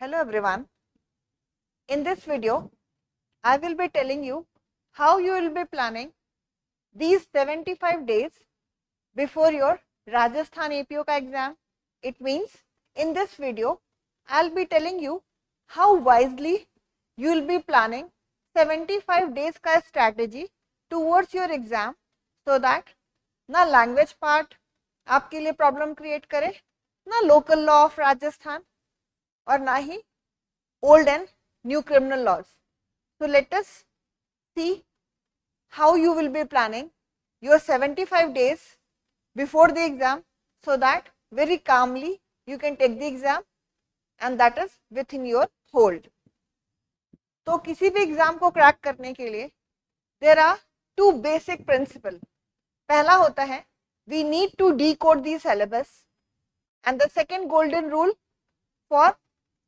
Hello everyone. In this video, I will be telling you how you will be planning these 75 days before your Rajasthan APO ka exam. It means in this video, I'll be telling you how wisely you will be planning 75 days ka strategy towards your exam so that ना language part आपके लिए problem create करे, ना local law of Rajasthan और ना ही old and new criminal laws. So let us see how you will be planning your 75 days before the exam so that very calmly you can take the exam and that is within your hold. तो किसी भी exam को crack करने के लिए there are two basic principle. पहला होता है we need to decode the syllabus and the second golden rule for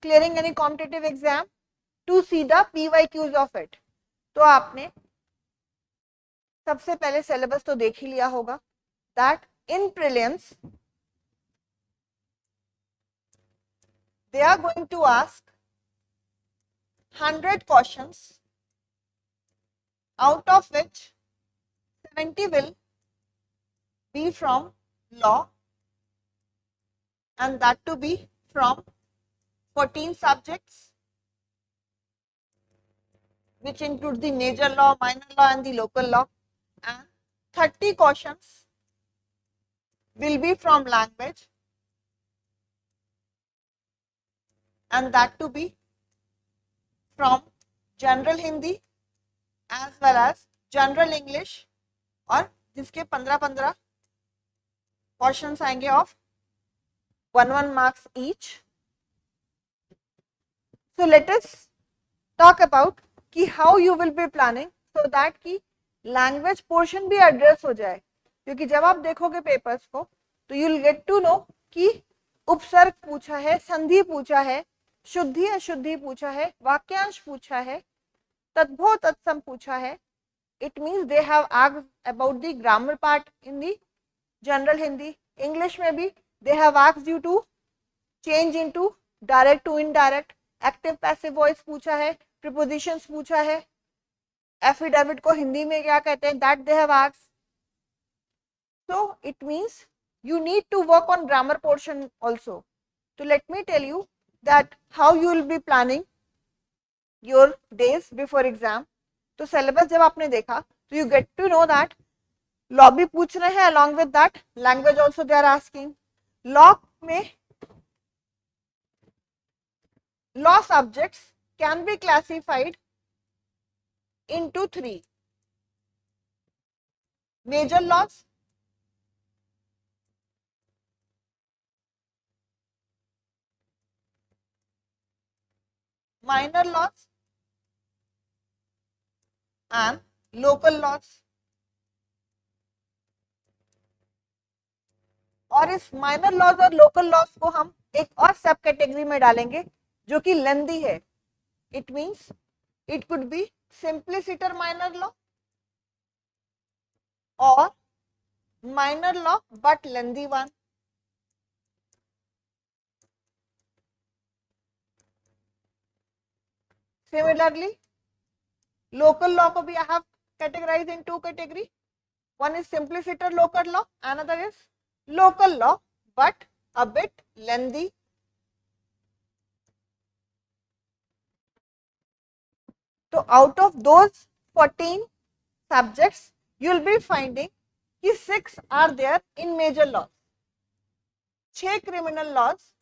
clearing any competitive exam to see the PYQs of it. तो आपने सबसे पहले सिलेबस तो देख ही लिया होगा that in prelims they are going to ask 100 questions, out of which 70 will be from law and that to be from 14 subjects which include the major law, minor law and the local law, and 30 questions will be from language and that to be from general Hindi as well as general English और जिसके 15-15 questions आएंगे of 1 marks each. So let us talk about कि how you will be planning so that कि language portion भी address हो जाए, क्योंकि जब आप देखोगे पेपर्स को तो you will get to know कि उपसर्ग पूछा है, संधि पूछा है, शुद्धि अशुद्धि पूछा है, वाक्यांश पूछा है, तद्भव तत्सम पूछा है. It means they have asked about the grammar part in the general Hindi. English में भी they have asked you to change into direct to indirect. Active passive voice पूछा है, प्रीपोजिशंस पूछा है, एफिडेविट को हिंदी में क्या कहते हैं that they have asked. So it means you need to work on grammar portion also. So let me tell you that how you will be planning your days before exam. तो syllabus जब आपने देखा तो you get to know that law भी पूछ रहे हैं, along with that language also they are asking. law में law subjects can be classified into 3: major laws, minor laws and local laws. और इस माइनर लॉज और लोकल लॉज को हम एक और सब कैटेगरी में डालेंगे जो कि लेंदी है. It means it could be simpliciter minor law और minor law but lengthy one. Similarly, local law को भी I have categorized in two category. One is simpliciter local law, another is local law but a bit lengthy. So out of those 14 subjects, you will be finding कि 6 are there in major laws. 6 criminal laws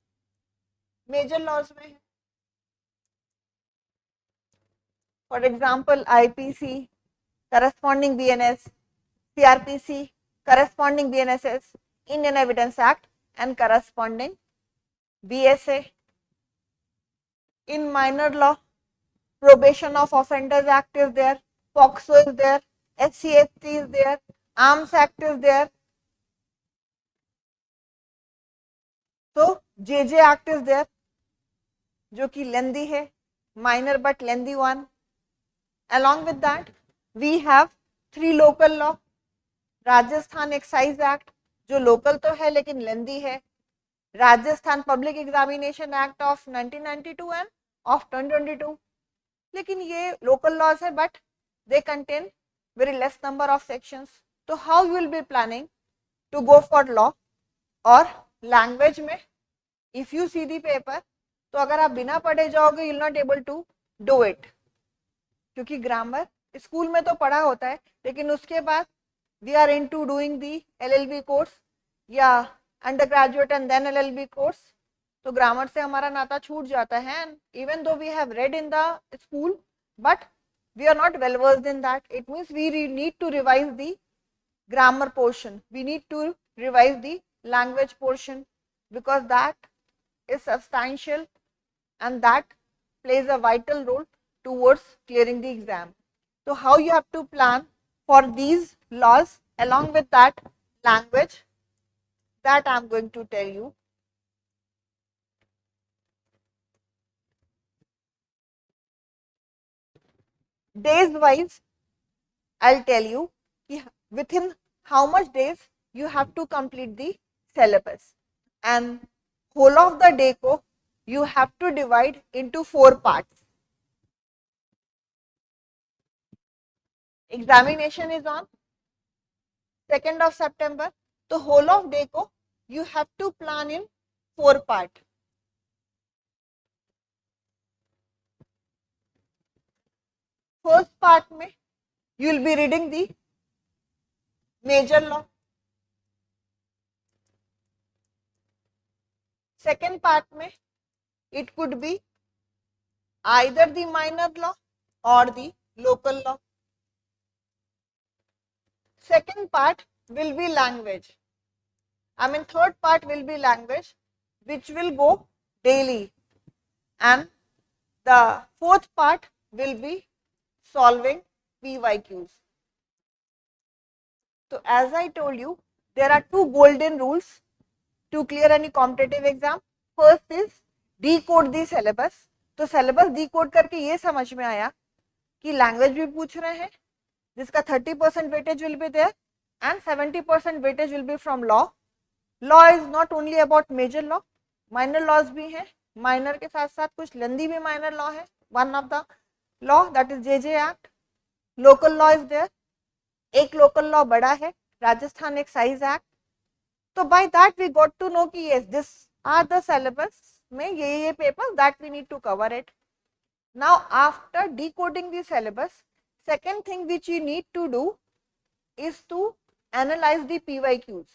major laws में है. For example, IPC, corresponding BNS, CRPC, corresponding BNSS, Indian Evidence Act and corresponding BSA. In minor law, Probation of Offenders Act is there, POXO is there, SCST is there, Arms Act is there. So JJ Act is there, जो कि lengthy है, minor but lengthy one. Along with that, we have 3 local law. Rajasthan excise act जो local तो है लेकिन lengthy है. Rajasthan public examination act of 1992 and of 2022. लेकिन ये लोकल लॉज है but they contain very less number of sections. तो how you will be planning to go for law? और लैंग्वेज में if you see the paper, तो अगर आप बिना पढ़े जाओगे you will not able to do it, क्योंकि ग्रामर स्कूल में तो पढ़ा होता है, लेकिन उसके बाद we are into doing the LLB course या undergraduate and then LLB course, तो ग्रामर से हमारा नाता छूट जाता है. And even though we have read in the school but we are not well versed in that. It means we need to revise the grammar portion, we need to revise the language portion, because that is substantial and that plays a vital role towards clearing the exam. So how you have to plan for these laws along with that language, that I am going to tell you. Days wise, I'll tell you within how much days you have to complete the syllabus, and whole of the day ko you have to divide into 4 parts. Examination is on 2nd of September, so whole of day ko you have to plan in 4 parts. First part mein you will be reading the major law. Second part mein it could be either the minor law or the local law. Second part will be language. I mean third part will be language, which will go daily, and the fourth part will be solving PYQs. So as I told you, there are 2 golden rules to clear any competitive exam. First is decode the syllabus. तो syllabus decode करके ये समझ में आया कि language भी पूछ रहे हैं, जिसका 30% weightage will be there and 70% weightage will be from law. Law is not only about major law, minor laws भी हैं. Minor के साथ साथ कुछ लंदी भी minor law है. One of the law that is JJ Act. Local law is there. एक local law बड़ा है, राजस्थान एक्साइज एक्ट. तो by that we got to know कि yes, this are the syllabus में ये papers that we need to cover it. Now after decoding the syllabus, second thing which you need to do is to analyze the PYQs,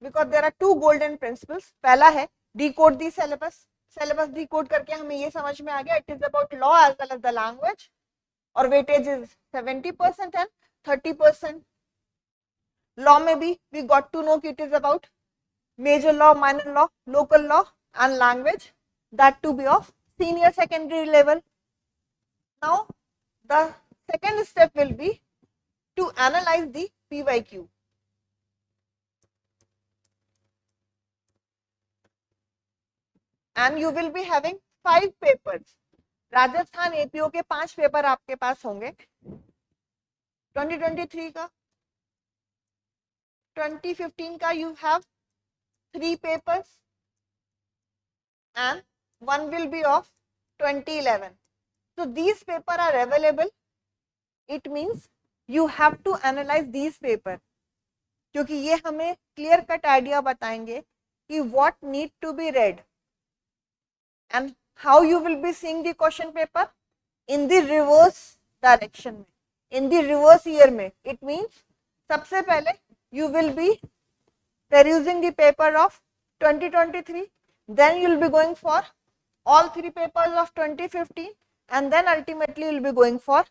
because there are 2 golden principles. पहला है decode the syllabus. Syllabus decode करके हमें ये समझ में आ गया it is about law as well as the language, और weightage is 70% and 30%. Law में भी we got to know कि it is about major law, minor law, local law and language, that to be of senior secondary level. Now the second step will be to analyze the PYQ. And you will be having 5 papers. Rajasthan APO के 5 paper आपके पास होंगे. 2023 का, 2015 का you have 3 papers and 1 will be of 2011. So these papers are available. It means you have to analyze these papers, क्योंकि ये हमें clear cut idea बताएंगे कि what need to be read and how you will be seeing the question paper in the reverse direction में, in the reverse year में. It means सबसे पहले you will be perusing the paper of 2023, then you will be going for all 3 papers of 2015 and then ultimately you will be going for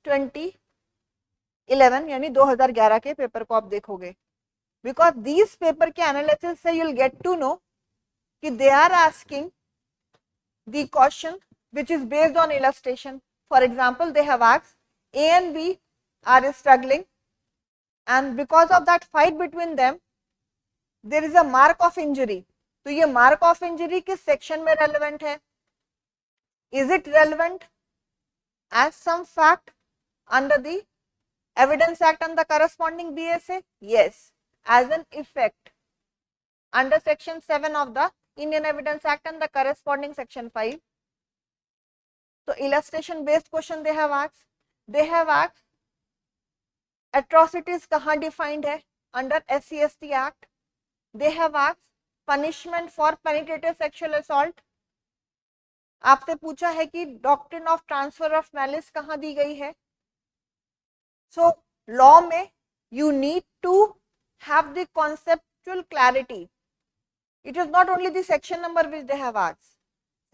2011 यानी 2011 के paper को आप देखोगे. Because these paper के analysis से you will get to know कि they are asking the question which is based on illustration. For example, they have asked A and B are struggling and because of that fight between them there is a mark of injury. तो ये mark of injury किस section में relevant है? Is it relevant as some fact under the Evidence Act and the corresponding BSA? Yes, as an effect. under section 7 of the Indian Evidence Act and the corresponding section 5. So illustration based question they have asked. They have asked atrocities कहाँ defined है under SC/ST Act. They have asked punishment for penetrative sexual assault. आपसे पूछा है कि doctrine of transfer of malice कहाँ दी गई है. So law में you need to have the conceptual clarity. It is not only the section number which they have asked.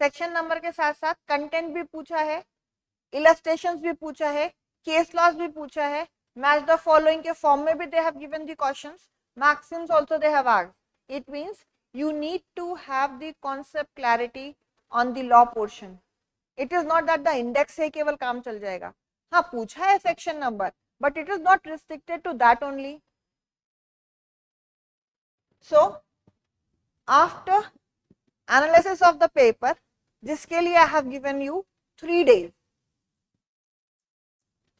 Section number के साथ साथ कंटेंट भी पूछा है, इलस्ट्रेशंस भी पूछा है, केस लॉज भी पूछा है, मैच द फॉलोइंग के फॉर्म में भी they have given the questions, Maxim's also they have asked. It means you need to have the concept clarity on the law portion. It is not that the index से केवल काम चल जाएगा. हाँ पूछा है section number, but it is not restricted to that only. So after analysis of the paper, जिसके लिए I have given you 3 days.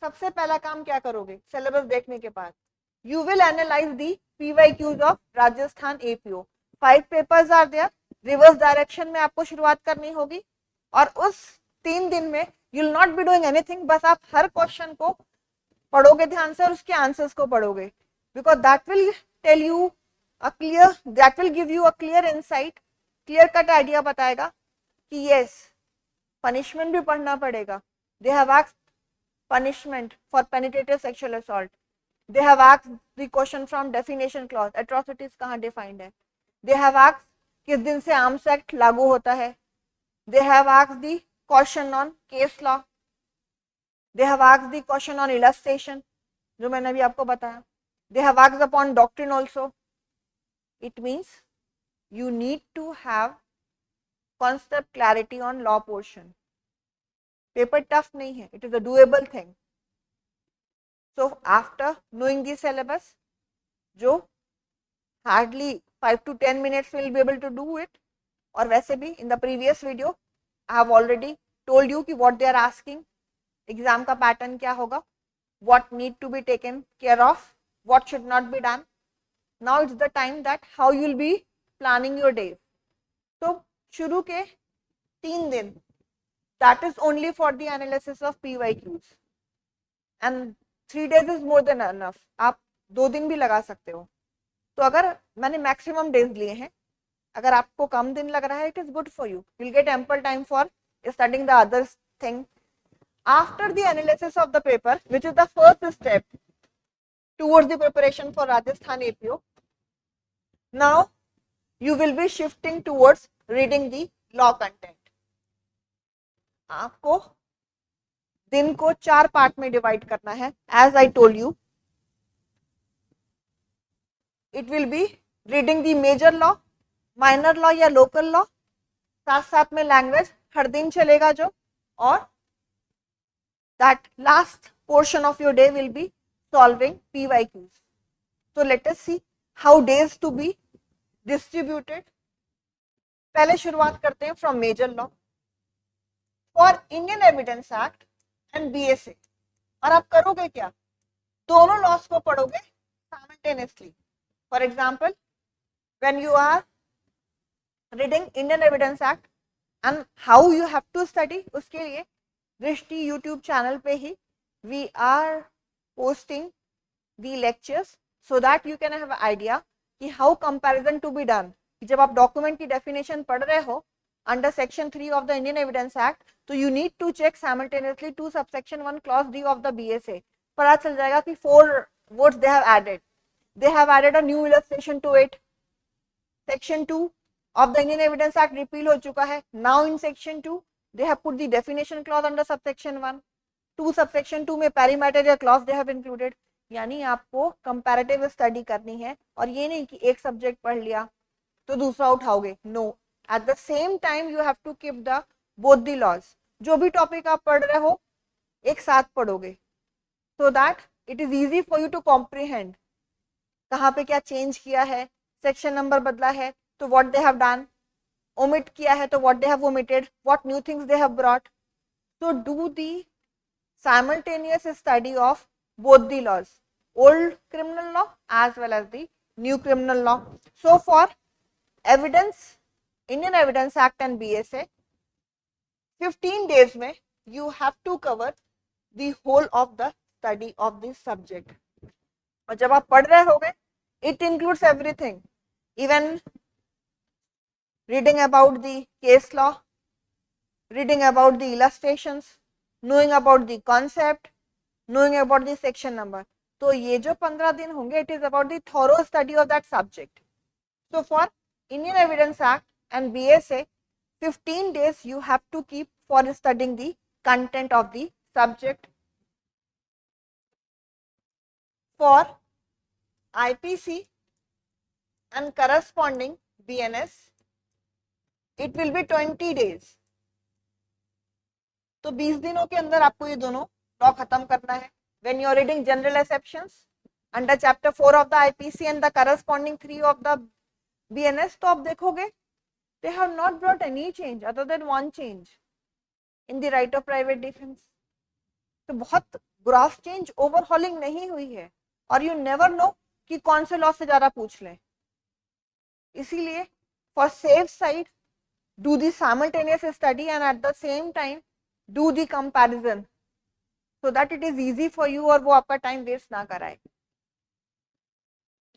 सबसे पहला काम क्या करोगे सिलेबस देखने के बाद? You will analyze the PYQs of Rajasthan APO. 5 papers are there. Reverse direction में आपको शुरुआत करनी होगी और उस 3 दिन में you will not be doing anything. बस आप हर क्वेश्चन को पढ़ोगे ध्यान से और उसके आंसर्स को पढ़ोगे, because that will tell you a clear, that will give you a clear insight, clear cut idea बताएगा कि yes punishment भी पढ़ना पड़ेगा. They have asked punishment for penetrative sexual assault. They have asked the question from definition clause, atrocities कहाँ defined है. They have asked किस दिन से आर्म्स एक्ट लागू होता है. They have asked the question on case law. They have asked the question on illustration जो मैंने अभी आपको बताया. They have asked upon doctrine also. It means you need to have concept clarity on law portion. Paper tough नहीं है, it is a doable thing. So after knowing the syllabus, जो hardly 5 to 10 minutes will be able to do it. और वैसे भी in the previous video I have already told you कि what they are asking, exam का pattern क्या होगा, what need to be taken care of, what should not be done. Now it's the time that how you will be planning your days. तो शुरू के 3 दिन that is only for the analysis of PYQs and 3 days is more than enough. आप 2 दिन भी लगा सकते हो. तो अगर मैंने मैक्सिमम डेज लिए हैं, अगर आपको कम दिन लग रहा है, it is good for you, will get ample time for studying the other thing. After the analysis of the paper which is the first step towards the preparation for Rajasthan APO, now you will be shifting towards reading the law content. आपको दिन को 4 part में divide करना है. As I told you, it will be reading the major law, minor law या local law, साथ साथ में language हर दिन चलेगा जो, और that last portion of your day will be solving PYQs. So let us see how days to be distributed. पहले शुरुआत करते हैं from major law. For Indian Evidence Act and BSA. और आप करोगे क्या? दोनों लॉस को पढ़ोगे simultaneously. For example, when you are reading Indian Evidence Act and how you have to study, उसके लिए दृष्टि YouTube चैनल पे ही we are posting the lectures so that you can have idea कि how comparison to be done. जब आप document की definition पढ़ रहे हो under section 3 of the Indian evidence act, तो you need to check simultaneously to subsection 1 clause D of the BSA. पता चल जाएगा कि 4 words they have added. They have added a new illustration to it. Section 2 of the Indian Evidence Act repeal हो चुका है. Now in section 2 they have put the definition clause under subsection 1. 2 subsection 2 में perimeter clause they have included. यानी आपको comparative study करनी है और ये नहीं कि एक सब्जेक्ट पढ़ लिया तो दूसरा उठाओगे. No, at the same time you have to keep the both the laws. जो भी टॉपिक आप पढ़ रहे हो एक साथ पढ़ोगे so that it is easy for you to comprehend. कहाँ पे क्या चेंज किया है, सेक्शन नंबर बदला है तो what they have done, omit किया है तो what they have omitted, what new things they have brought. So do the simultaneous study of both the laws, old criminal law as well as the new criminal law. So for evidence, Indian evidence act and BSA, 15 days में you have to cover the whole of the study of this subject. और जब आप पढ़ रहे होगे, it includes everything, even reading about the case law, reading about the illustrations, knowing about the concept, knowing about the section number. तो ये जो 15 दिन होंगे, it is about the thorough study of that subject. So for Indian Evidence Act and BSA, 15 days you have to keep for studying the content of the subject. For IPC and corresponding BNS, it will be 20 days. तो 20 दिनों के अंदर आपको ये दोनों law खत्म करना है. When you are reading general exceptions under chapter 4 of the IPC and the corresponding 3 of the BNS, तो आप देखोगे they have not brought any change other than one change in the right of private defense. तो बहुत graph change, overhauling नहीं हुई है, और you never know कि कौन से लॉ से ज्यादा पूछ लें. इसीलिए for safe side do the simultaneous study and at the same time do the comparison so that it is easy for you, और वो आपका टाइम वेस्ट ना कराए.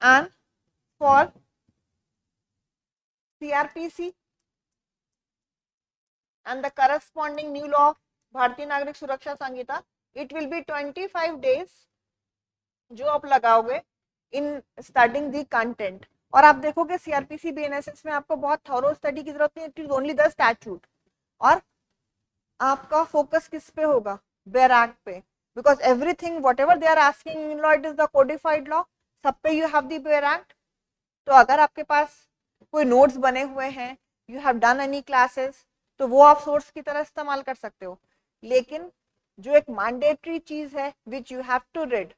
And for CRPC and the corresponding new law भारतीय नागरिक सुरक्षा संहिता, it will be 25 days जो आप लगाओगे in studying the content. और आप देखोगे CRPC BNSS में आपको बहुत थॉरो स्टडी की जरूरत नहीं, it is only the statute. और आपका फोकस किस पे होगा? बेयर एक्ट पे, because everything whatever they are asking in law, it is the codified law, सब पे you have the bare act. तो अगर आपके पास कोई नोट्स बने हुए हैं, you have done any classes, तो वो आप सोर्स की तरह इस्तेमाल कर सकते हो. लेकिन जो एक मैंडेटरी चीज है which you have to read,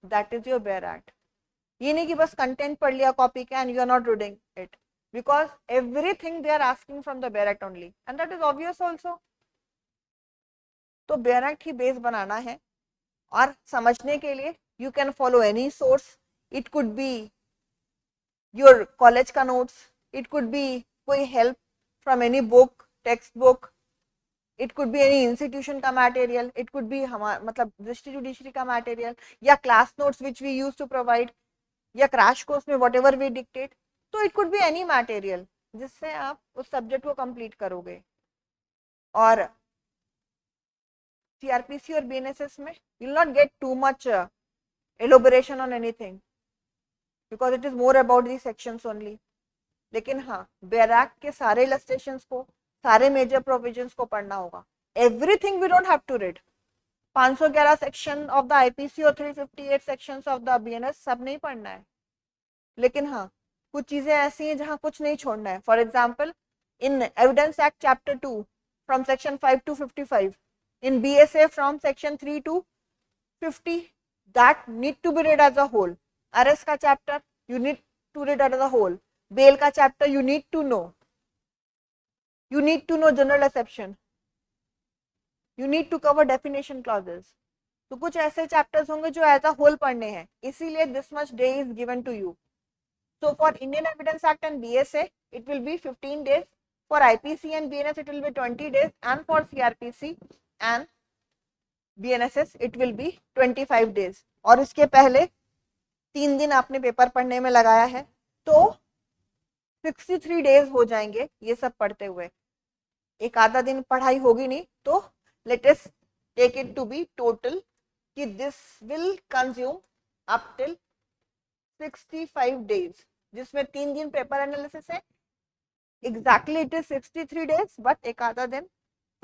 that is your bare act. ये नहीं कि बस कंटेंट पढ़ लिया कॉपी का and you are not reading it, because everything they are asking from the bare act only, and that is obvious also. तो bare act ही base बनाना है. और समझने के लिए you can follow any source. It could be your college का notes, it could B कोई help from any book, text book, it could be any institution का मटेरियल, इट कुड बी हमारा मतलब दृष्टि जुडिशरी का मटेरियल, या class notes which we use to provide, या crash course में whatever we dictate. तो it could be any material जिससे आप उस सब्जेक्ट को कंप्लीट करोगे. और CRPC और BNSS में you will not get too much elaboration on anything because it is more about the sections only. लेकिन हाँ, बेयर एक्ट के सारे illustrations को, सारे मेजर प्रोविजंस को पढ़ना होगा. Everything we don't have to read. 511 section of the IPC और 358 सेक्शंस ऑफ द BNS सब नहीं पढ़ना है. लेकिन हाँ, कुछ चीजें ऐसी हैं जहाँ कुछ नहीं छोड़ना है. For example in evidence act chapter 2 from section 5 to 55, in BSA from section 3 to 50, that need to be read as a whole. Arrest का chapter you need to read as a whole. Bail का chapter you need to know. You need to know general exception. You need to cover definition clauses. तो कुछ ऐसे chapters होंगे जो as a whole पढ़ने हैं, इसीलिए this much day is given to you. So for Indian Evidence Act and BSA it will be 15 days. For IPC and BNS it will be 20 days, and for CRPC and BNSS it will be 25 days. और इसके पहले 3 दिन आपने paper पढ़ने में लगाया है, तो 63 डेज हो जाएंगे ये सब पढ़ते हुए. एक आधा दिन पढ़ाई होगी नहीं, तो let us take it to be total कि this will consume up till 65 days, जिसमें 3 दिन पेपर एनालिसिस है. Exactly it is 63 days, but एक आधा दिन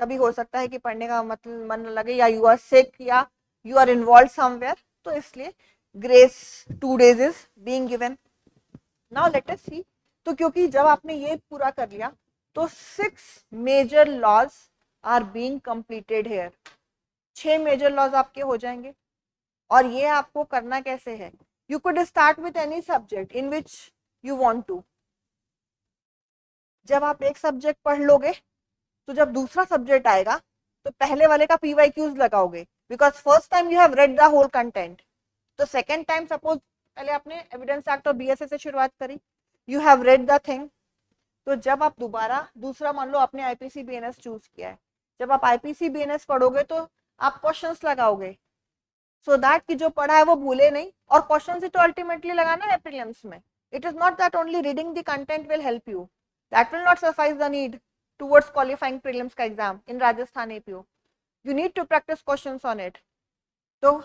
कभी हो सकता है कि पढ़ने का मतलब मन न लगे, या यू आर सिक, या यू आर इन्वॉल्व समवेयर, तो इसलिए grace 2 days is being given. Now let us see. तो क्योंकि जब आपने ये पूरा कर लिया तो 6 major laws are being completed here. 6 major laws आपके हो जाएंगे. और ये आपको करना कैसे है? You could start with any subject in which you want to. जब आप एक सब्जेक्ट पढ़ लोगे तो जब दूसरा सब्जेक्ट आएगा तो पहले वाले का PYQs लगाओगे, because first time you have read the whole content. तो सेकेंड टाइम सपोज पहले आपने एविडेंस एक्ट और BSA से शुरुआत करी, you have read the thing, तो जब आप दोबारा दूसरा मान लो आपने आईपीसी बीएनएस चूज किया है, जब आप आईपीसी बीएनएस पढ़ोगे तो आप क्वेश्चंस लगाओगे सो दैट कि जो पढ़ा है वो भूले नहीं, और क्वेश्चन ही तो अल्टीमेटली लगाना है प्रीलिम्स में. It is not that only reading the content will help you, that will not suffice the need towards qualifying prelims का exam in Rajasthan APO. You need to practise questions on it. तो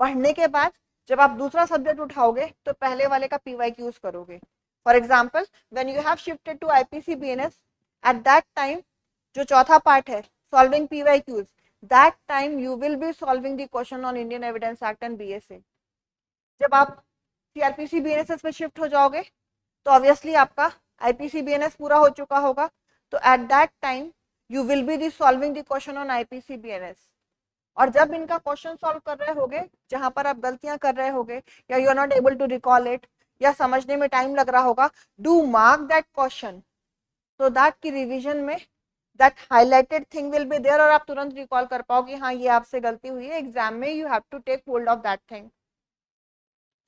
पढ़ने के बाद जब आप दूसरा subject उठाओगे तो पहले वाले का पीवाईक्यूज करोगे. For example when you have shifted to IPC BNS, at that time जो चौथा पार्ट है solving PYQs, that time you will be solving the question on Indian Evidence Act and BSA. जब आप CRPC BNSS में shift हो जाओगे तो obviously आपका IPC BNS पूरा हो चुका होगा, तो at that time you will be solving the question on IPC BNS. और जब इनका क्वेश्चन सॉल्व कर रहे होगे जहां पर आप गलतियां कर रहे होगे या you are not able to recall it या समझने में टाइम लग रहा होगा, do mark that question so that की रिवीजन में that highlighted thing will be there और आप तुरंत रिकॉल कर पाओ कि हाँ ये आपसे गलती हुई है, एग्जाम में you have to take hold of that thing.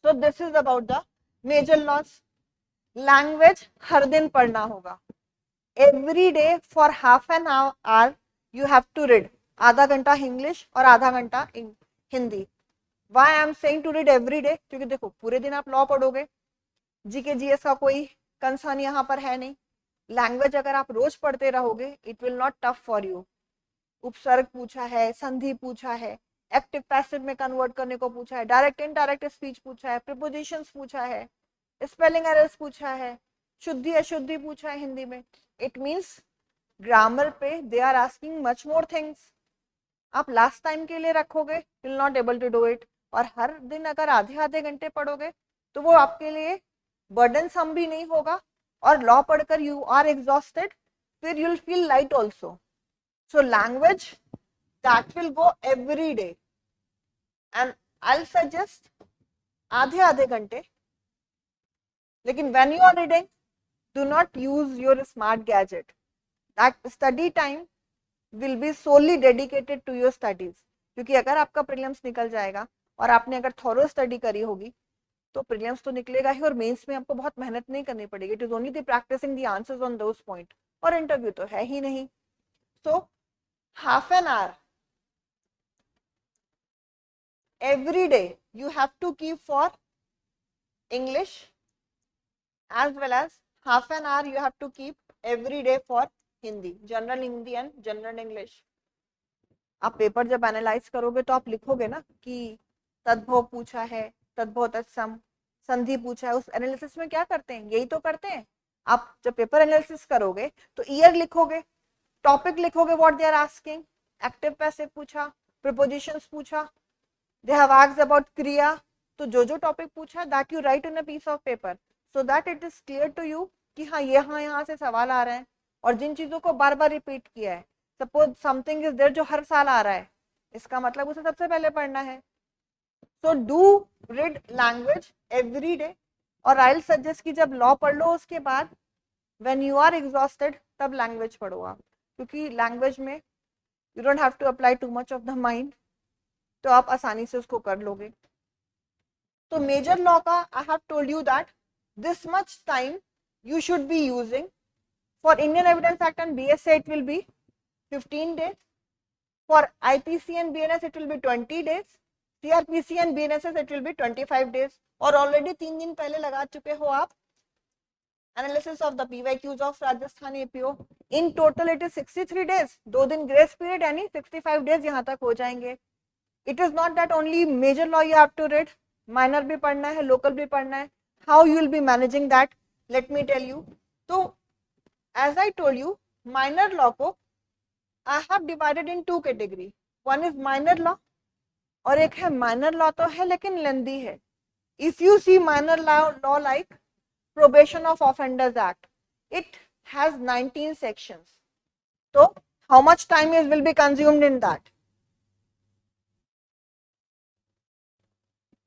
So this is about the major loss. Language हर दिन पढ़ना होगा. Every day for half an hour you have to read. आधा घंटा इंग्लिश और आधा घंटा Hindi. Why I am saying to read every day? क्योंकि देखो पूरे दिन आप लॉ पढ़ोगे, जीके जीएस का कोई कंसर्न यहाँ पर है नहीं. लैंग्वेज अगर आप रोज पढ़ते रहोगे it will not tough for you. उपसर्ग पूछा है, संधि पूछा है, एक्टिव पैसिव में कन्वर्ट करने को पूछा है, डायरेक्ट इनडायरेक्ट स्पीच पूछा है, प्रीपोजिशंस पूछा है, स्पेलिंग एरर्स पूछा है, शुद्धि अशुद्धि पूछा है हिंदी में. इट मींस ग्रामर पे they are asking much more things. आप लास्ट टाइम के लिए रखोगे will not able to do it. और हर दिन अगर आधे आधे घंटे पढ़ोगे तो वो आपके लिए बर्डन सम भी नहीं होगा, और लॉ पढ़कर यू आर एग्जॉस्टेड, फिर you will feel light also. So language that will go every day and I suggest आधे आधे घंटे. लेकिन when you are reading do not use your smart gadget. That study time will be solely dedicated to your studies. क्योंकि अगर आपका prelims निकल जाएगा और आपने अगर थॉरो स्टडी करी होगी तो प्रीलिम्स तो निकलेगा ही, और मेंस में आपको बहुत मेहनत नहीं करनी पड़ेगी. It is only the practising the answers on those point, और इंटरव्यू तो है ही नहीं. So half an hour every day you have to keep for English, as well as half an hour you have to keep every day for Hindi, general Hindi and general English. आप paper जब analyse करोगे तो आप लिखोगे ना कि तद्भव पूछा है, तद्भव तत्सम, संधि पूछा है. उस एनालिसिस में क्या करते हैं, यही तो करते हैं. आप जब पेपर एनालिसिस करोगे तो ईयर लिखोगे, टॉपिक लिखोगे, what they are asking, active passive पूछा, प्रीपोजिशंस पूछा, they have asked about kriya, तो जो जो टॉपिक पूछा that you write on a piece of paper so that it is clear to you कि हाँ यहाँ से सवाल आ रहे हैं. और जिन चीजों को बार बार रिपीट किया है, सपोज समथिंग इज देयर जो हर साल आ रहा है, इसका मतलब उसे सबसे पहले पढ़ना है. So do read language every day. और आई विल सजेस्ट कि जब लॉ पढ़ लो उसके बाद व्हेन यू आर एग्जॉस्टेड तब लैंग्वेज पढ़ो आप, क्योंकि लैंग्वेज में you don't have to apply too much of the mind, तो आप आसानी से उसको कर लोगे. तो मेजर लॉ का आई have told you that this much time you should be using. For Indian Evidence Act and BSA it will be 15 days. For IPC and BNS it will be 20 days. CRPC and BNSS it will be 25 days. और already 3 दिन पहले लगा चुके हो आप analysis of the PYQs of Rajasthan APO. In total it is 63 days. 2 दिन grace period यानी 65 days यहाँ तक हो जाएंगे. It is not that only major law you have to read, minor भी पढ़ना है, लोकल भी पढ़ना है. How you will be managing that, let me tell you. So as I told you, minor law को I have divided in 2 category. One is minor law और एक है minor law तो है लेकिन lengthy है. If you see minor law like Probation of Offenders Act, it has 19 sections. So how much time will be consumed in that?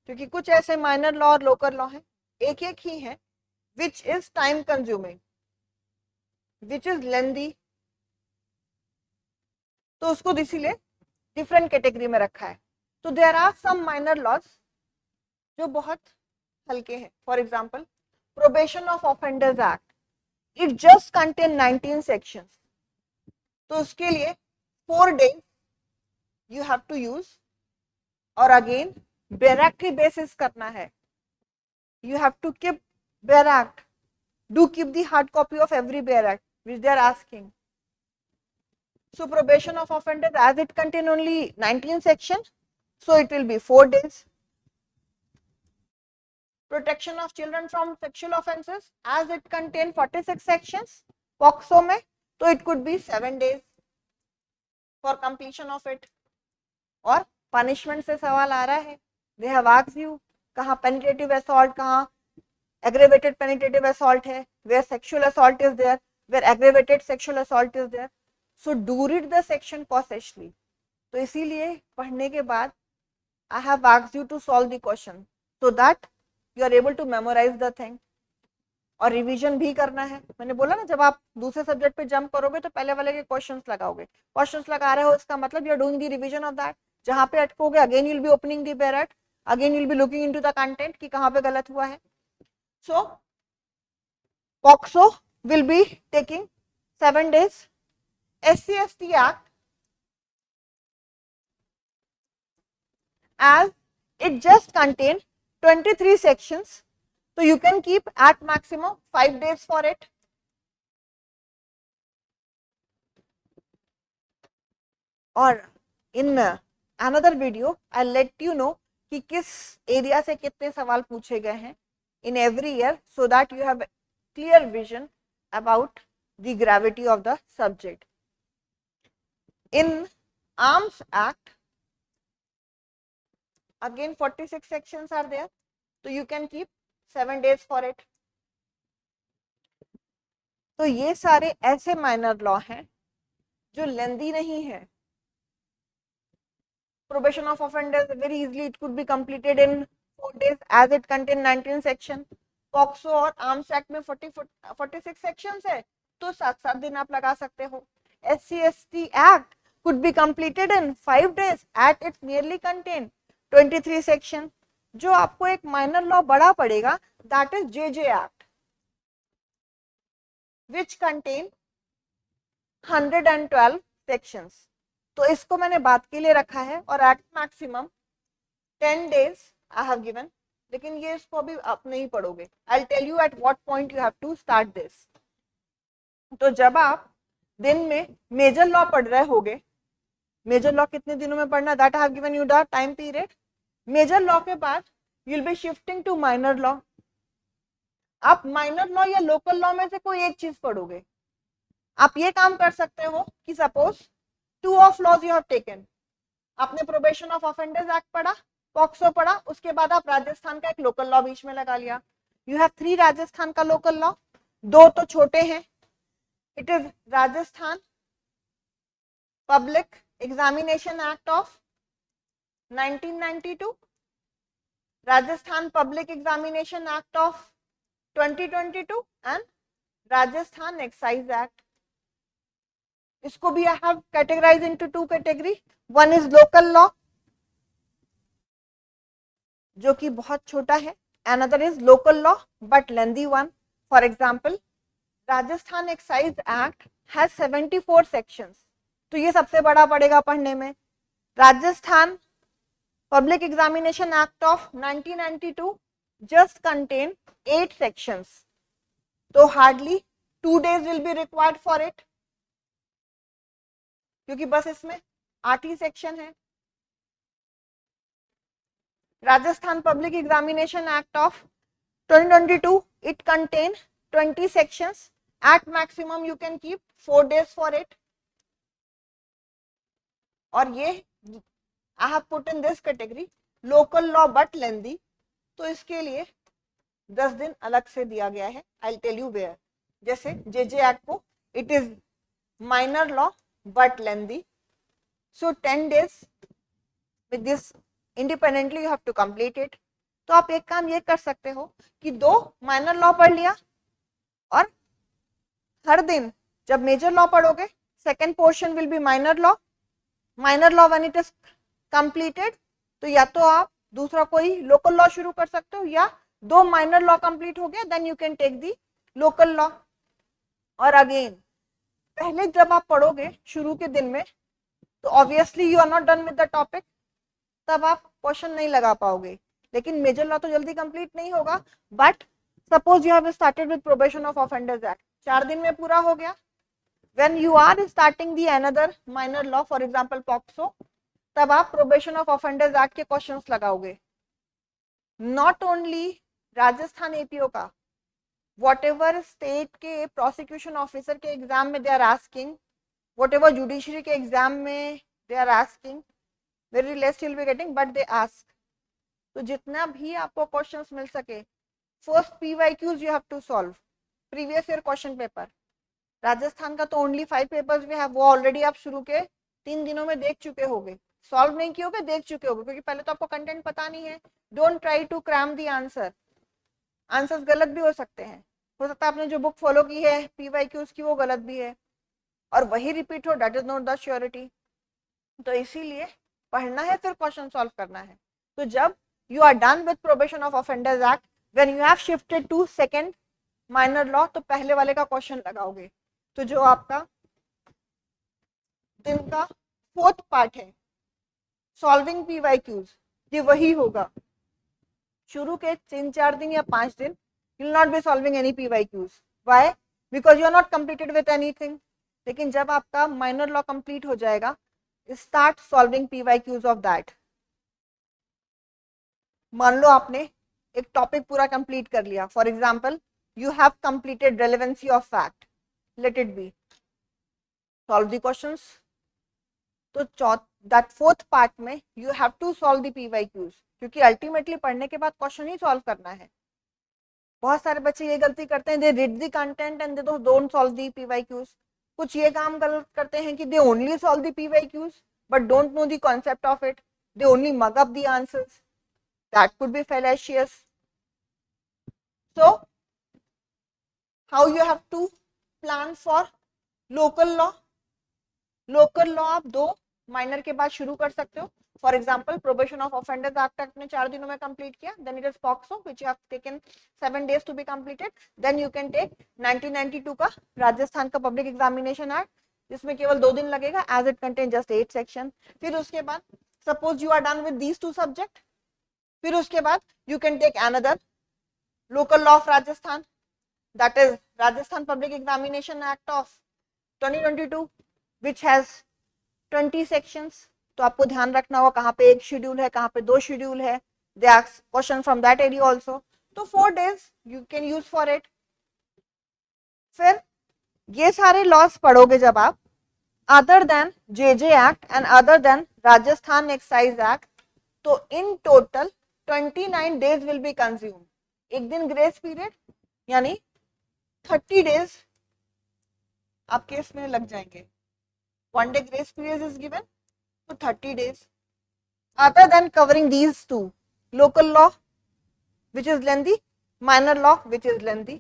क्योंकि कुछ ऐसे minor law और local law है, एक एक ही है, which is time consuming, which is lengthy. तो उसको इसीलिए डिफरेंट कैटेगरी में रखा है. तो there are some minor laws जो बहुत हल्के हैं. For example probation of offenders act, it just contain 19 sections, तो उसके लिए 4 days you have to use, और अगेन बेयर एक्ट ही बेसिस करना है, you have to keep Bear Act. Do keep the hard copy of every Bear Act which they are asking. So probation of offenders, as it contain only 19 sections, so it will be 4 days. Protection of children from sexual offences, as it contain 46 sections, POCSO में, so it could be 7 days for completion of it. और punishment से सवाल आ रहा है, they have asked you कहाँ penetrative assault, कहाँ aggravated penetrative assault है, where sexual assault is there, where aggravated sexual assault is there. So do read the section cautiously. तो इसीलिए पढ़ने के बाद I have asked you to solve the question so that you are able to memorize the thing. और revision भी करना है. मैंने बोला ना, जब आप दूसरे सब्जेक्ट पे जंप करोगे तो पहले वाले के क्वेश्चंस लगाओगे. क्वेश्चंस लगा रहे हो, इसका मतलब you are doing the revision of that. जहां पे अटकोगे, again you will be opening the bare act, again you will be looking into the content कि कहां पे गलत हुआ है. So POCSO will be taking 7 days. SC/ST Act, as it just contains 23 sections, so you can keep at maximum 5 days for it. और in another video I'll let you know कि किस area से कितने सवाल पूछे गए हैं in every year, so that you have a clear vision about the gravity of the subject. In Arms Act, again 46 sections are there, so you can keep 7 days for it. तो ये सारे ऐसे माइनर लॉ हैं जो लेंदी नहीं है. Probation of offenders, very easily it could be completed in 4 days, as it contain 19 section. POCSO और arms act में 46 sections है, तो 7 दिन आप लगा सकते हो. SC/ST Act could be completed in 5 days, at it merely contain 23 section. जो आपको एक माइनर लॉ बड़ा पड़ेगा, that is JJ Act, which contain 112 sections. तो इसको मैंने बात के लिए रखा है, और at maximum 10 days I have given. लेकिन ये इसको अभी आप नहीं पढ़ोगे. I will tell you at what point you have to start this. तो जब आप दिन में मेजर लॉ पढ़ रहे होगे, मेजर लॉ कितने दिनों में पढ़ना, that I have given you the time period. Major law के बाद you will be shifting to minor law. आप माइनर लॉ या लोकल लॉ में से कोई एक चीज पढ़ोगे. आप ये काम कर सकते हो कि suppose 2 of laws you have taken. आपने प्रोबेशन ऑफ ऑफेंडर्स एक्ट पढ़ा, पॉक्सो पढ़ा, उसके बाद आप राजस्थान का एक लोकल लॉ बीच में लगा लिया. यू हैव 3 राजस्थान का लोकल लॉ, 2 तो छोटे हैं. It is Rajasthan public examination act of 1992, Rajasthan public examination act of 2022 and Rajasthan excise act. इसको भी I have categorize into 2 category. One is local law, जो कि बहुत छोटा है. Another is local law but lengthy one. For example, Rajasthan excise act has 74 sections, तो ये सबसे बड़ा पड़ेगा पढ़ने में. Rajasthan public examination act of 1992 just contain 8 sections, तो hardly 2 days will be required for it, क्योंकि बस इसमें 8 ही सेक्शन है. Rajasthan public examination act of 2022, it contain 20 sections. At maximum you can keep 4 days for it. और ये I have put in this category local law but lengthy, तो इसके लिए 10 दिन अलग से दिया गया है. I'll tell you where. जैसे JJ Act को it is minor law but lengthy, so 10 days with this independently you have to complete it. तो आप एक काम ये कर सकते हो कि 2 माइनर लॉ पढ़ लिया, और हर दिन जब मेजर लॉ पढ़ोगे second portion will be minor law. Minor law when it is completed, तो या तो आप दूसरा कोई लोकल लॉ शुरू कर सकते हो, या 2 माइनर लॉ कंप्लीट हो गया then you can take the local law. और अगेन पहले जब आप पढ़ोगे शुरू के दिन में तो obviously you are not done with the topic, तब आप क्वेश्चन नहीं लगा पाओगे। लेकिन मेजर लॉ तो जल्दी कंप्लीट नहीं होगा, but suppose you have started with probation of offenders act, 4 दिन में पूरा हो गया। When you are starting the another minor law, for example POCSO, तब आप प्रोबेशन ऑफ ऑफेंडर्स एक्ट के क्वेश्चंस लगाओगे। नॉट ओनली राजस्थान एपीओ का, whatever स्टेट के प्रोसिक्यूशन ऑफिसर के एग्जाम में they are asking, whatever judiciary के एग्जाम में they are asking, very less you'll be getting, but they ask। तो जितना भी आपको क्वेश्चंस मिल सके, first PYQs you have to solve, previous year question paper. Rajasthan का तो ओनली 5 पेपर्स भी है, वो ऑलरेडी आप शुरू के 3 दिनों में देख चुके होगे, सॉल्व नहीं किए होगे, देख चुके होगे, क्योंकि पहले तो आपको कंटेंट पता नहीं है। Don't try to cram the answer, answers गलत भी हो सकते हैं, हो सकता है आपने जो बुक फॉलो की है PYQs की वो गलत भी है, और वही रिपीट हो, that is not the surety. तो इसीलिए पढ़ना है फिर क्वेश्चन सॉल्व करना है। तो जब you are done with probation of offenders act, when you have shifted to second minor law, तो पहले वाले का क्वेश्चन लगाओगे। तो जो आपका दिन का 4th पार्ट है सॉल्विंग PYQs, ये वही होगा। शुरू के 3-4 दिन या 5 दिन you will not be solving any PYQs. Why? Because you are not completed with anything. लेकिन जब आपका माइनर लॉ कंप्लीट हो जाएगा, start solving PYQs of that. मान लो आपने एक टॉपिक पूरा कंप्लीट कर लिया, for example you have completed relevancy of fact, let it be, solve the questions. तो दैट 4th पार्ट में you have to solve the PYQs, क्योंकि अल्टीमेटली पढ़ने के बाद क्वेश्चन ही सॉल्व करना है। बहुत सारे बच्चे ये गलती करते हैं, they read the content and they don't solve the PYQs। कुछ ये काम गलत करते हैं कि they only solve the PYQs but don't know the concept of it, they only mug up the answers, that could be fallacious। So how you have to plan for local law? Local law आप 2 minor के बाद शुरू कर सकते हो। For example probation of offenders act आपने 4 दिनों में कंप्लीट किया, then it is POCSO which you have taken 7 days to be completed, then you can take 1992 का राजस्थान का पब्लिक एग्जामिनेशन एक्ट, जिसमें केवल 2 दिन लगेगा, as it contain just 8 section. फिर उसके बाद suppose you are done with these 2 subject, फिर उसके बाद you can take another local law of Rajasthan, that is Rajasthan public examination act of 2022 which has 20 sections। तो आपको ध्यान रखना होगा कहाँ पे एक शेड्यूल है, कहाँ पे 2 शेड्यूल है, they ask question from that area also. तो 4 days you can use for it. फिर ये सारे लॉस पढ़ोगे जब आप, other than JJ act and other than Rajasthan excise act, तो in total 29 days will be consume. एक दिन ग्रेस पीरियड, यानी 30 days आपके इसमें लग जाएंगे। 1 day grace period is given, so 30 days. Other than covering these 2, local law which is lengthy, minor law which is lengthy.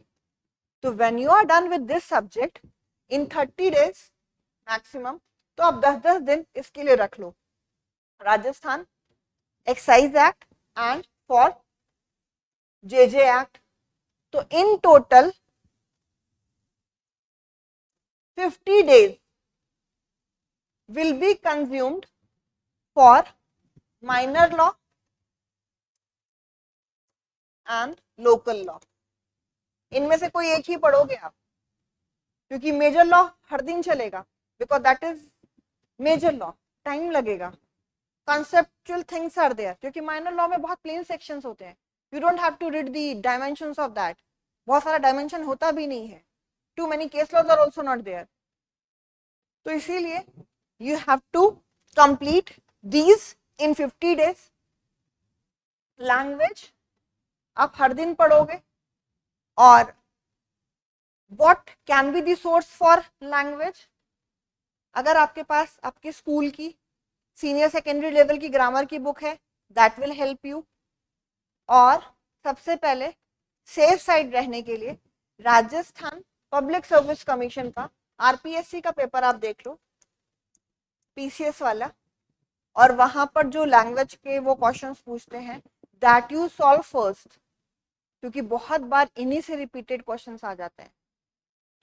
So when you are done with this subject in 30 days maximum, तो आप 10-10 दिन इसके लिए रख लो, Rajasthan excise act and for JJ act. तो in total 50 days will be consumed for minor law and local law। इनमें से कोई एक ही पढ़ोगे आप, क्योंकि मेजर लॉ हर दिन चलेगा, because that is major law, time लगेगा। कॉन्सेप्चुअल थिंग्स आर देयर, क्योंकि माइनर लॉ में बहुत प्लेन सेक्शंस होते हैं, you don't have to read the dimensions of that, बहुत सारा डायमेंशन होता भी नहीं है, too many case laws are also not there. तो इसीलिए you have to complete these in 50 days। Language आप हर दिन पढ़ोगे, और what can be the source for language? अगर आपके पास आपके स्कूल की सीनियर सेकेंडरी लेवल की ग्रामर की बुक है, that will help you। और सबसे पहले सेफ साइड रहने के लिए राजस्थान पब्लिक सर्विस कमीशन का RPSC का पेपर आप देख लो, PCS वाला, और वहां पर जो लैंग्वेज के वो क्वेश्चंस पूछते हैं, दैट यू सॉल्व फर्स्ट, क्योंकि बहुत बार इन्हीं से रिपीटेड क्वेश्चंस आ जाते हैं।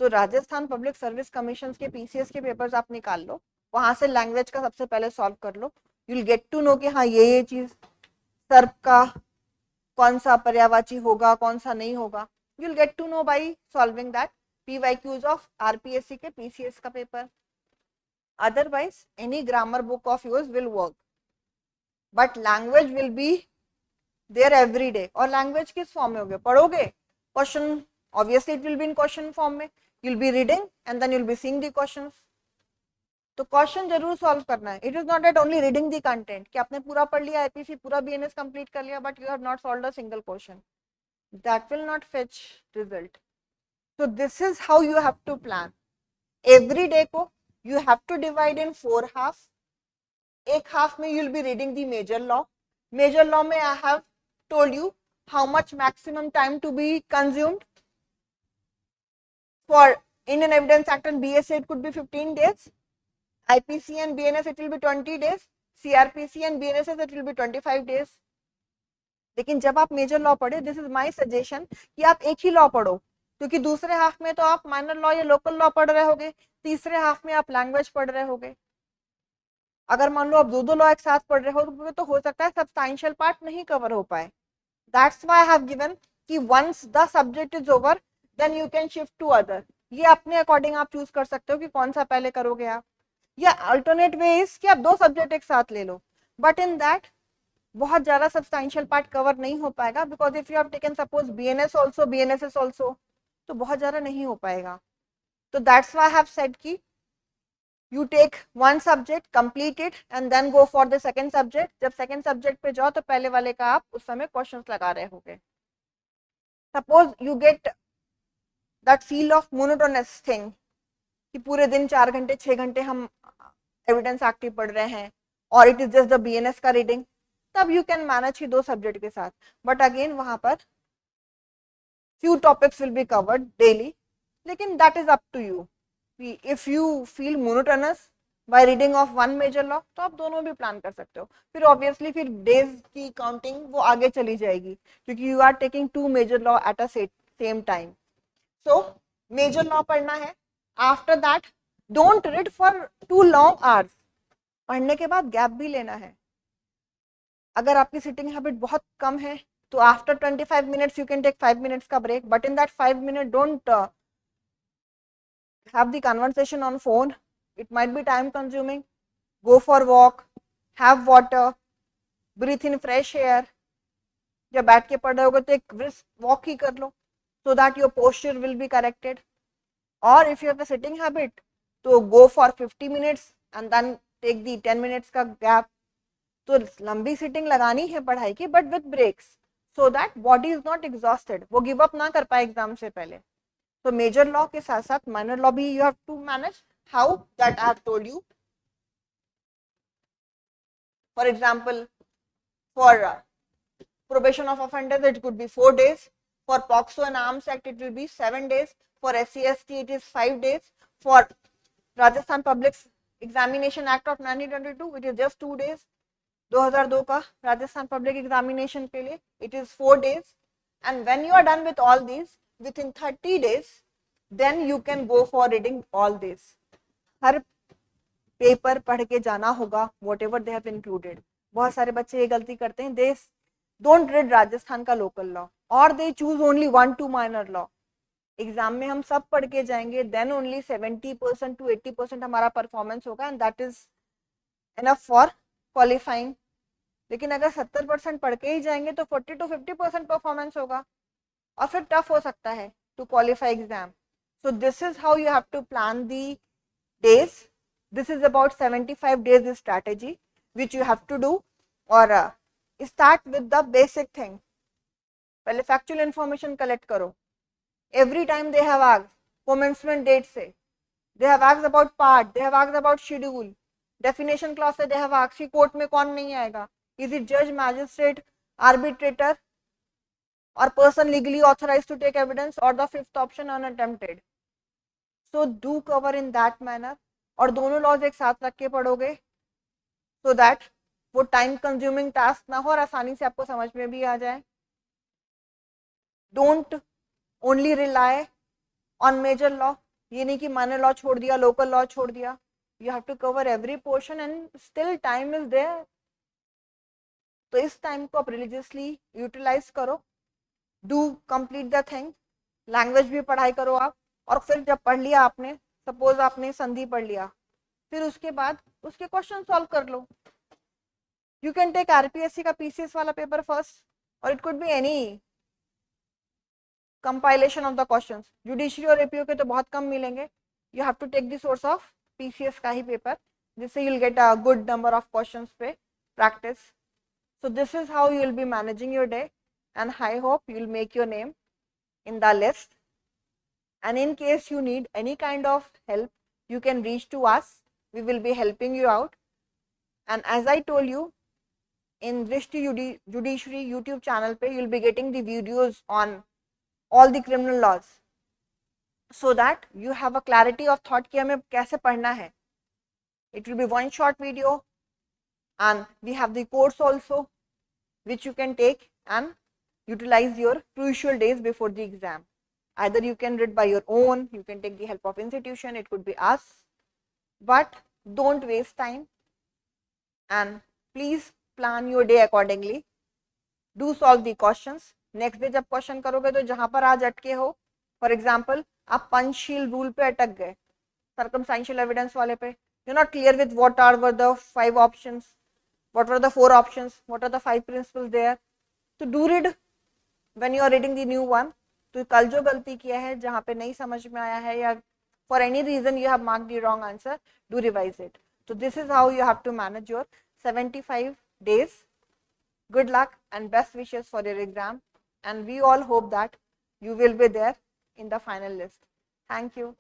तो राजस्थान पब्लिक सर्विस कमीशन के पीसीएस के पेपर्स आप निकाल लो, वहां से लैंग्वेज का सबसे पहले सॉल्व कर लो, you will get to know कि हाँ ये चीज सर्प का कौन सा पर्यायवाची होगा, कौन सा नहीं होगा, you will get to know by solving that PYQs of RPSC के पीसीएस का paper. Otherwise, any grammar book of yours will work, but language will be there every day. और language किस फॉर्म में होगे, पढ़ोगे question, obviously it will be in question form में, you'll be reading and then you'll be seeing the questions. तो question जरूर solve करना है. It is not at only reading the content कि आपने पूरा पढ़ लिया आईपीसी, पूरा बीएनएस कंप्लीट कर लिया, but you have not solved a single question. That will not fetch result. So this is how you have to plan. Every day को you have to divide in 4 half. एक half में you will be reading the major law. Major law में I have told you how much maximum time to be consumed. For Indian Evidence Act and BSA it could be 15 days. IPC and BNS it will be 20 days. CRPC and BNSS it will be 25 days. लेकिन जब आप major law पढ़े, this is my suggestion कि आप एक ही law पढ़ो, क्योंकि दूसरे हाफ में तो आप माइनर लॉ या लोकल लॉ पढ़ रहे होगे, तीसरे हाफ में आप लैंग्वेज पढ़ रहे होगे. अगर मान लो आप दो लॉ एक साथ पढ़ रहे हो तो हो सकता है सब्सटैंशियल पार्ट नहीं कवर हो पाए. That's why I have given कि once the subject is over then you can shift to other. ये अपने अकॉर्डिंग आप चूज कर सकते हो कि कौन सा पहले करोगे आप, या अल्टरनेट वे इज कि आप दो सब्जेक्ट एक साथ ले लो, बट इन दैट बहुत ज्यादा सब्सटैंशियल पार्ट कवर नहीं हो पाएगा, because if you have taken suppose BNS also BNSS also, तो बहुत ज्यादा नहीं हो पाएगा. तो that's why I have said कि you take one subject, complete it and then go for the second subject. जब second subject पे जाओ तो पहले वाले का आप उस समय questions लगा रहे होगे. Suppose you get that feel of monotonous thing कि पूरे दिन 4 घंटे 6 घंटे हम एविडेंस एक्टिव पढ़ रहे हैं और it is just the BNS का रीडिंग, तब यू कैन मैनेज ही दो सब्जेक्ट के साथ. बट अगेन वहां पर few topics will be covered daily, लेकिन that is up to you. If you feel monotonous by reading of one major law तो आप दोनों भी प्लान कर सकते हो. फिर ऑब्वियसली फिर डेज की काउंटिंग वो आगे चली जाएगी, क्योंकि you are taking 2 major law at a same time. So major law पढ़ना है. After that don't read for 2 long hours. पढ़ने के बाद गैप भी लेना है. अगर आपकी सिटिंग हैबिट बहुत कम है तो after 25 minutes you can take 5 minutes का break, but in that 5 minutes don't have the conversation on phone. It might be time consuming. Go for walk, have water, breathe in fresh air. जब बैठ के पढ़ रहे होगे तो एक brisk walk ही कर लो, so that your posture will be corrected. Or if you have a sitting habit, तो go for 50 minutes and then take the 10 minutes का gap. तो लंबी सिटिंग लगानी है पढ़ाई की, but with breaks, so that body is not exhausted, वो give up ना कर पाए एग्जाम से पहले. तो मेजर लॉ के साथ साथ माइनर लॉ भी you have to manage. How that I have told you. For example, for probation of offenders it could be 4 days. For POCSO and Arms Act it will be 7 days. For SC/ST it is 5 days. For Rajasthan Public Examination Act of 1922 it is just 2 days. 2002 का Rajasthan public examination के लिए it is 4 days. And when you are done with all this within 30 days then you can go for reading all this. Her paper पढ़ के जाना होगा, whatever they have included. बहुत सारे बच्चे ये गलती करते हैं, they don't read राजस्थान का लोकल लॉ और they choose only 1-2 minor law. Exam में हम सब पढ़ के जाएंगे, then only 70% to 80% हमारा परफॉर्मेंस होगा and that is enough for qualifying. लेकिन अगर 70% पढ़ के ही जाएंगे तो 40 to 50% परफॉर्मेंस होगा और फिर टफ हो सकता है to qualify exam. So this is how you have to plan the days. This is about 75 days strategy which you have to do. और start with the basic thing. पहले factual information collect करो. Every time they have asked commencement date से, they have asked about part, they have asked about schedule. Definition clause से they have asked कि court में कौन नहीं आएगा. Is it जज, magistrate, arbitrator or person legally authorized to take evidence, or the fifth option unattempted. So do cover in that manner. और दोनों laws एक साथ रख के पढ़ोगे so that वो टाइम कंज्यूमिंग टास्क ना हो और आसानी से आपको समझ में भी आ जाए. Don't only rely on major law. ये नहीं कि माइनर लॉ छोड़ दिया, लोकल लॉ छोड़ दिया. You have to cover every portion and still time is there. तो इस टाइम को आप रिलीजियसली यूटिलाइज करो. Do complete the thing. Language भी पढ़ाई करो आप. और फिर जब पढ़ लिया आपने, सपोज आपने संधि पढ़ लिया, फिर उसके बाद उसके क्वेश्चन सॉल्व कर लो. यू कैन टेक आरपीएससी का पीसीएस वाला पेपर फर्स्ट, और it could be any compilation of the questions. Judiciary और एपीओ के तो बहुत कम मिलेंगे. You have to take the source of PCS का ही पेपर, जिससे you will get a good number of questions पे practice. So this is how you will be managing your day, and I hope you will make your name in the list. And in case you need any kind of help, you can reach to us. We will be helping you out. And as I told you, in Drishti Judiciary YouTube channel pe, you will be getting the videos on all the criminal laws, so that you have a clarity of thought कि हमें कैसे पढ़ना है. It will be one short video, and we have the course also, which you can take and utilize your crucial days before the exam. Either you can read by your own, you can take the help of institution, it could be us, but don't waste time, and please plan your day accordingly. Do solve the questions. Next day जब question करोगे तो जहां पर आज अटके हो, for example आप Panchsheel rule पे अटक गए, circumstantial evidence वाले पे, you're not clear with what were the 5 options, what were the 4 options, what are the 5 principles there. So do read when you are reading the new one. तो कल जो गलती किया है, जहाँ पे नहीं समझ में आया है, या for any reason you have marked the wrong answer, do revise it. So this is how you have to manage your 75 days. Good luck and best wishes for your exam, and we all hope that you will be there in the final list. Thank you.